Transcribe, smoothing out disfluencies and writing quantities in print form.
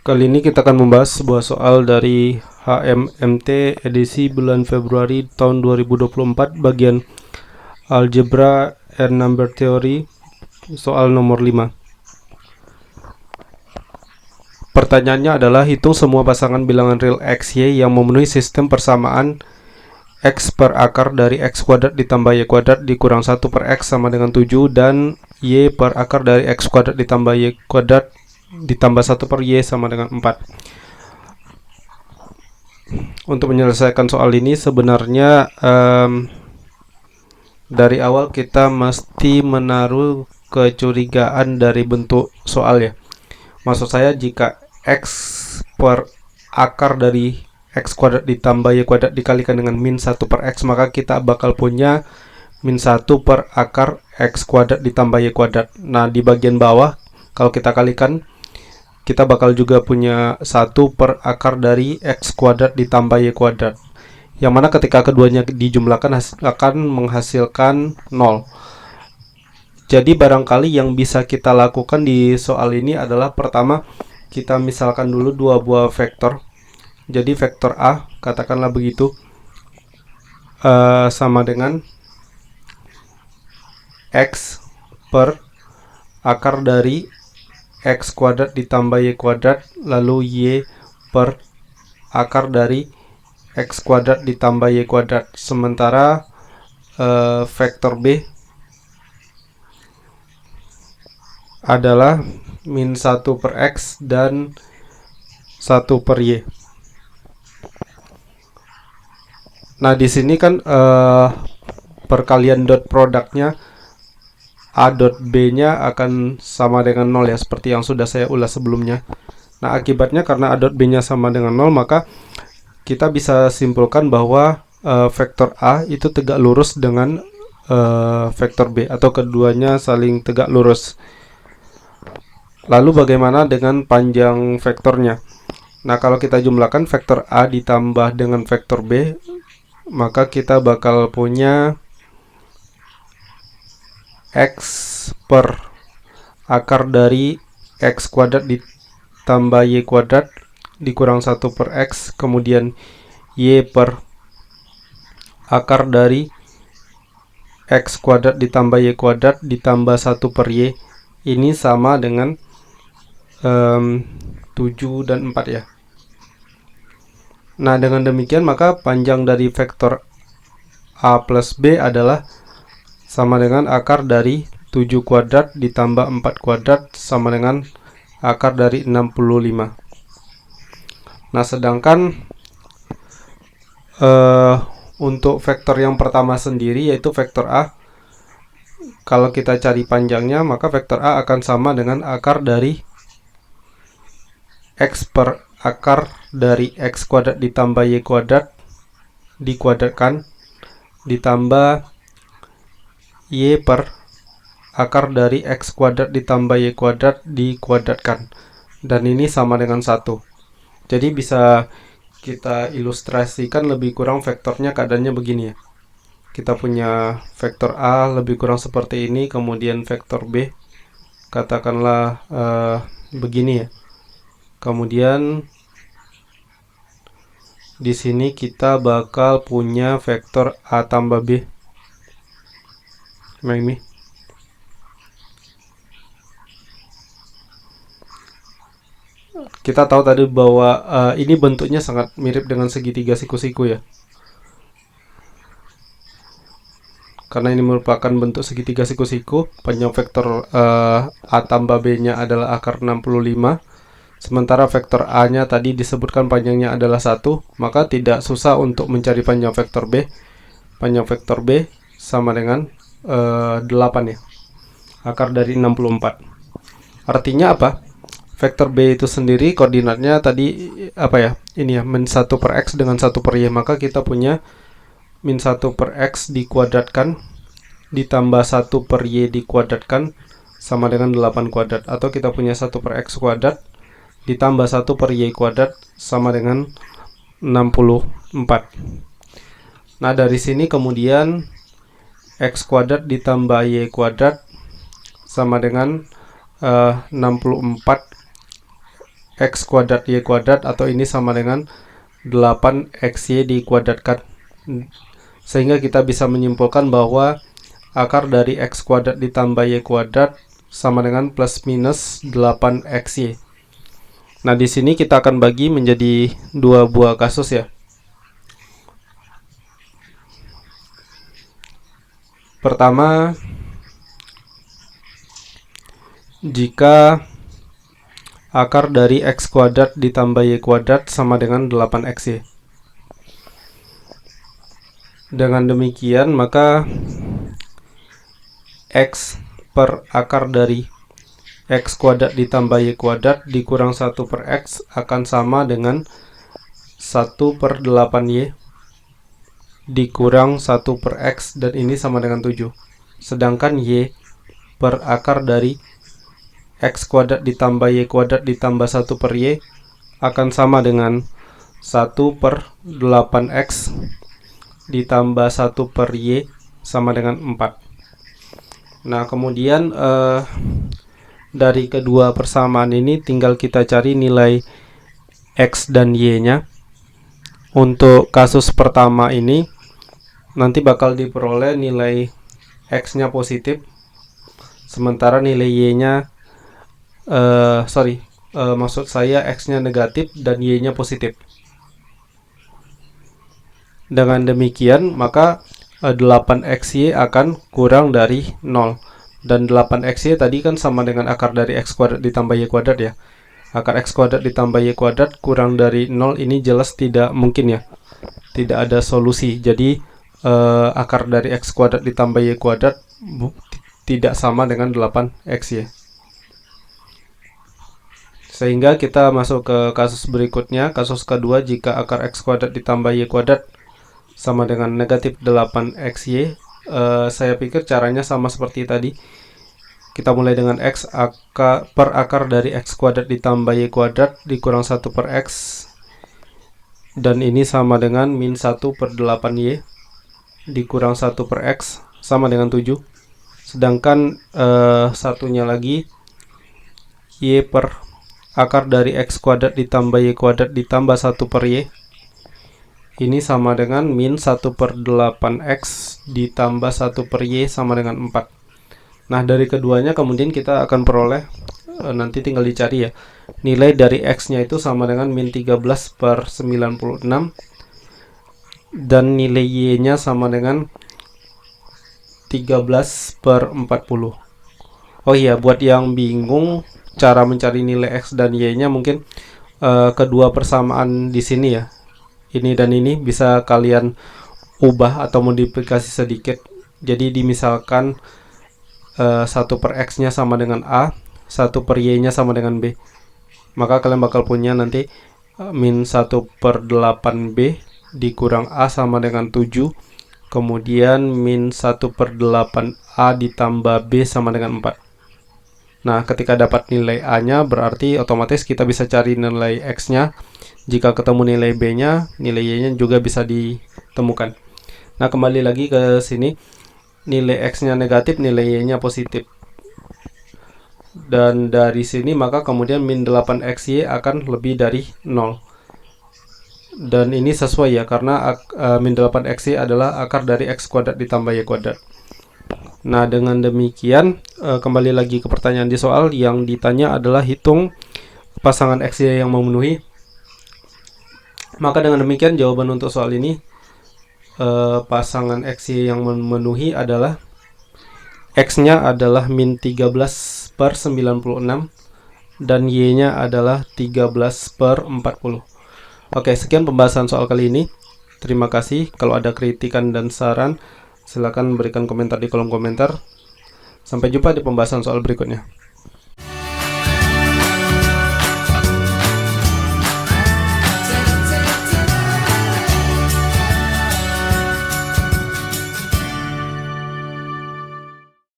Kali ini kita akan membahas sebuah soal dari HMMT edisi bulan Februari tahun 2024 bagian Algebra and Number Theory, soal nomor 5. Pertanyaannya adalah hitung semua pasangan bilangan real x, y yang memenuhi sistem persamaan x per akar dari x kuadrat ditambah y kuadrat dikurang 1 per x sama dengan 7 dan y per akar dari x kuadrat ditambah y kuadrat ditambah 1 per y sama dengan 4. Untuk menyelesaikan soal ini sebenarnya dari awal kita mesti menaruh kecurigaan dari bentuk soal ya. Maksud saya, jika x per akar dari x kuadrat ditambah y kuadrat dikalikan dengan min 1 per x, maka kita bakal punya min 1 per akar x kuadrat ditambah y kuadrat. Nah, di bagian bawah kalau kita kalikan, kita bakal juga punya 1 per akar dari x kuadrat ditambah y kuadrat, yang mana ketika keduanya dijumlahkan akan menghasilkan 0. Jadi barangkali yang bisa kita lakukan di soal ini adalah, pertama, kita misalkan dulu dua buah vektor. Jadi vektor A, katakanlah begitu, sama dengan x per akar dari x kuadrat ditambah y kuadrat, lalu y per akar dari x kuadrat ditambah y kuadrat. Sementara vektor B adalah min 1 per x dan 1 per y. Nah, di sini kan perkalian dot produknya A dot B nya akan sama dengan 0 ya, seperti yang sudah saya ulas sebelumnya. Nah, akibatnya karena A dot B nya sama dengan 0, maka kita bisa simpulkan bahwa vektor A itu tegak lurus dengan vektor B, atau keduanya saling tegak lurus. Lalu bagaimana dengan panjang vektornya? Nah, kalau kita jumlahkan vektor A ditambah dengan vektor B, maka kita bakal punya x per akar dari x kuadrat ditambah y kuadrat dikurang 1 per x, kemudian y per akar dari x kuadrat ditambah y kuadrat ditambah 1 per y. Ini sama dengan 7 dan 4 ya. Nah, dengan demikian maka panjang dari vektor A plus B adalah sama dengan akar dari 7 kuadrat ditambah 4 kuadrat sama dengan akar dari 65. Nah, sedangkan untuk vektor yang pertama sendiri, yaitu vektor A, kalau kita cari panjangnya, maka vektor A akan sama dengan akar dari x per akar dari x kuadrat ditambah y kuadrat dikuadratkan ditambah y per akar dari x kuadrat ditambah y kuadrat dikuadratkan, dan ini sama dengan 1. Jadi bisa kita ilustrasikan lebih kurang vektornya keadaannya begini ya. Kita punya vektor A lebih kurang seperti ini, kemudian vektor B katakanlah begini ya. Kemudian di sini kita bakal punya vektor A tambah B. Ini. Kita tahu tadi bahwa ini bentuknya sangat mirip dengan segitiga siku-siku ya. Karena ini merupakan bentuk segitiga siku-siku, panjang vektor A tambah B-nya adalah akar 65. Sementara vektor A-nya tadi disebutkan panjangnya adalah 1, maka tidak susah untuk mencari panjang vektor B. Panjang vektor B sama dengan 8 ya, akar dari 64. Artinya apa? Vektor B itu sendiri koordinatnya tadi apa ya? Ini ya, min 1 per x dengan 1 per y. Maka kita punya min 1 per x dikuadratkan ditambah 1 per y dikuadratkan sama dengan 8 kuadrat. Atau kita punya 1 per x kuadrat ditambah 1 per y kuadrat sama dengan 64. Nah, dari sini kemudian x kuadrat ditambah y kuadrat sama dengan 64 x kuadrat y kuadrat, atau ini sama dengan 8xy dikuadratkan. Sehingga kita bisa menyimpulkan bahwa akar dari x kuadrat ditambah y kuadrat sama dengan plus minus 8xy. Nah, di sini kita akan bagi menjadi dua buah kasus ya. Pertama, jika akar dari x kuadrat ditambah y kuadrat sama dengan 8xy. Dengan demikian, maka x per akar dari x kuadrat ditambah y kuadrat dikurang 1 per x akan sama dengan 1 per 8y dikurang 1 per x, dan ini sama dengan 7. Sedangkan y per akar dari x kuadrat ditambah y kuadrat ditambah 1 per y akan sama dengan 1 per 8x ditambah 1 per y sama dengan 4. Nah, kemudian dari kedua persamaan ini tinggal kita cari nilai x dan y nya. Untuk kasus pertama ini nanti bakal diperoleh nilai x nya positif, sementara nilai y nya maksud saya x nya negatif dan y nya positif. Dengan demikian, maka 8xy akan kurang dari 0, dan 8xy tadi kan sama dengan akar dari x kuadrat ditambah y kuadrat ya. Akar x kuadrat ditambah y kuadrat kurang dari 0 ini jelas tidak mungkin ya, tidak ada solusi. Jadi akar dari x kuadrat ditambah y kuadrat tidak sama dengan 8xy. Sehingga kita masuk ke kasus berikutnya, kasus kedua, jika akar x kuadrat ditambah y kuadrat sama dengan negatif 8xy. Saya pikir caranya sama seperti tadi. Kita mulai dengan x per akar dari x kuadrat ditambah y kuadrat dikurang 1 per x, dan ini sama dengan min 1 per 8y dikurang 1 per x sama dengan 7. Sedangkan satunya lagi, y per akar dari x kuadrat ditambah y kuadrat ditambah 1 per y, ini sama dengan min 1 per 8x ditambah 1 per y sama dengan 4. Nah, dari keduanya kemudian kita akan peroleh, nanti tinggal dicari ya, nilai dari x nya itu sama dengan min 13 per 96, dan nilai y nya sama dengan 13 per 40. Oh iya, buat yang bingung cara mencari nilai x dan y nya, mungkin kedua persamaan di sini ya, ini dan ini bisa kalian ubah atau modifikasi sedikit. Jadi dimisalkan 1 per x nya sama dengan a, 1 per y nya sama dengan b, maka kalian bakal punya nanti min 1 per 8b dikurang a sama dengan 7, kemudian min 1 per 8a ditambah b sama dengan 4. Nah, ketika dapat nilai a nya, berarti otomatis kita bisa cari nilai x nya. Jika ketemu nilai b nya, nilai y nya juga bisa ditemukan. Nah, kembali lagi ke sini, nilai x nya negatif, nilai y nya positif, dan dari sini maka kemudian min 8xy akan lebih dari 0, dan ini sesuai ya, karena min 8xy adalah akar dari x kuadrat ditambah y kuadrat. Nah, dengan demikian kembali lagi ke pertanyaan di soal, yang ditanya adalah hitung pasangan xy yang memenuhi. Maka dengan demikian jawaban untuk soal ini, pasangan xy yang memenuhi adalah x nya adalah min 13 per 96 dan y nya adalah 13 per 40. Oke, sekian pembahasan soal kali ini. Terima kasih. Kalau ada kritikan dan saran, silakan berikan komentar di kolom komentar. Sampai jumpa di pembahasan soal berikutnya.